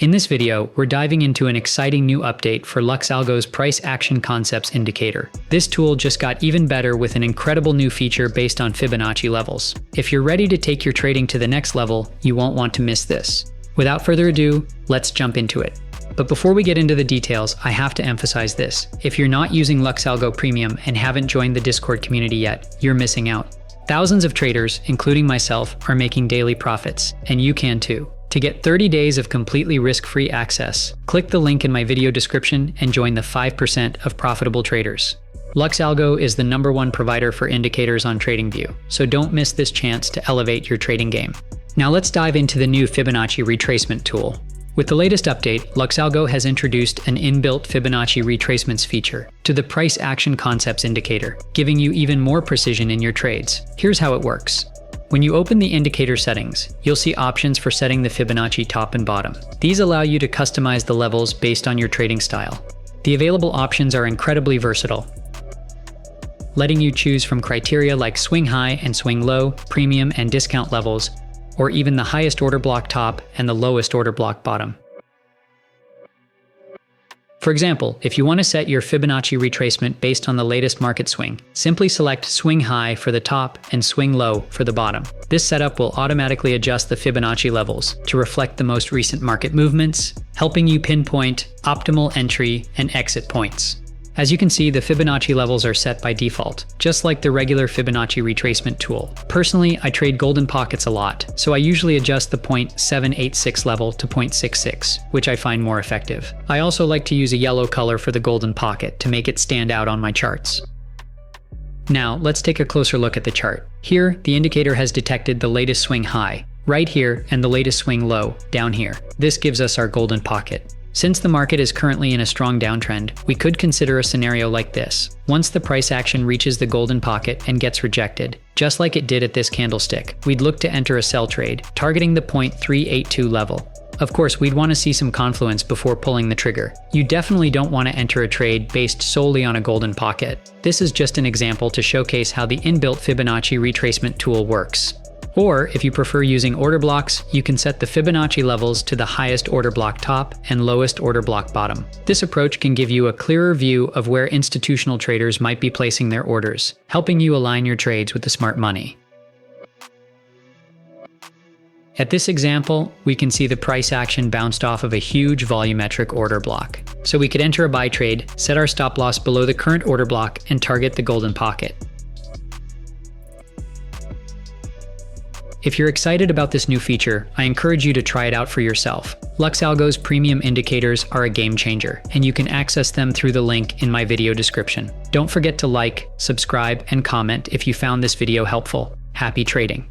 In this video, we're diving into an exciting new update for LuxAlgo's Price Action Concepts Indicator. This tool just got even better with an incredible new feature based on Fibonacci levels. If you're ready to take your trading to the next level, you won't want to miss this. Without further ado, let's jump into it. But before we get into the details, I have to emphasize this. If you're not using Lux Algo Premium and haven't joined the Discord community yet, you're missing out. Thousands of traders, including myself, are making daily profits, and you can too. To get 30 days of completely risk-free access, click the link in my video description and join the 5% of profitable traders. LuxAlgo is the #1 provider for indicators on TradingView, so don't miss this chance to elevate your trading game. Now let's dive into the new Fibonacci Retracement tool. With the latest update, LuxAlgo has introduced an inbuilt Fibonacci retracements feature to the Price Action Concepts Indicator, giving you even more precision in your trades. Here's how it works. When you open the indicator settings, you'll see options for setting the Fibonacci top and bottom. These allow you to customize the levels based on your trading style. The available options are incredibly versatile, letting you choose from criteria like swing high and swing low, premium and discount levels, or even the highest order block top and the lowest order block bottom. For example, if you want to set your Fibonacci retracement based on the latest market swing, simply select swing high for the top and swing low for the bottom. This setup will automatically adjust the Fibonacci levels to reflect the most recent market movements, helping you pinpoint optimal entry and exit points. As you can see, the Fibonacci levels are set by default, just like the regular Fibonacci retracement tool. Personally, I trade golden pockets a lot, so I usually adjust the 0.786 level to 0.66, which I find more effective. I also like to use a yellow color for the golden pocket to make it stand out on my charts. Now, let's take a closer look at the chart. Here, the indicator has detected the latest swing high, right here, and the latest swing low, down here. This gives us our golden pocket. Since the market is currently in a strong downtrend, we could consider a scenario like this. Once the price action reaches the golden pocket and gets rejected, just like it did at this candlestick, we'd look to enter a sell trade, targeting the 0.382 level. Of course, we'd want to see some confluence before pulling the trigger. You definitely don't want to enter a trade based solely on a golden pocket. This is just an example to showcase how the inbuilt Fibonacci retracement tool works. Or, if you prefer using order blocks, you can set the Fibonacci levels to the highest order block top and lowest order block bottom. This approach can give you a clearer view of where institutional traders might be placing their orders, helping you align your trades with the smart money. At this example, we can see the price action bounced off of a huge volumetric order block. So we could enter a buy trade, set our stop loss below the current order block, and target the golden pocket. If you're excited about this new feature, I encourage you to try it out for yourself. LuxAlgo's premium indicators are a game changer, and you can access them through the link in my video description. Don't forget to like, subscribe, and comment if you found this video helpful. Happy trading!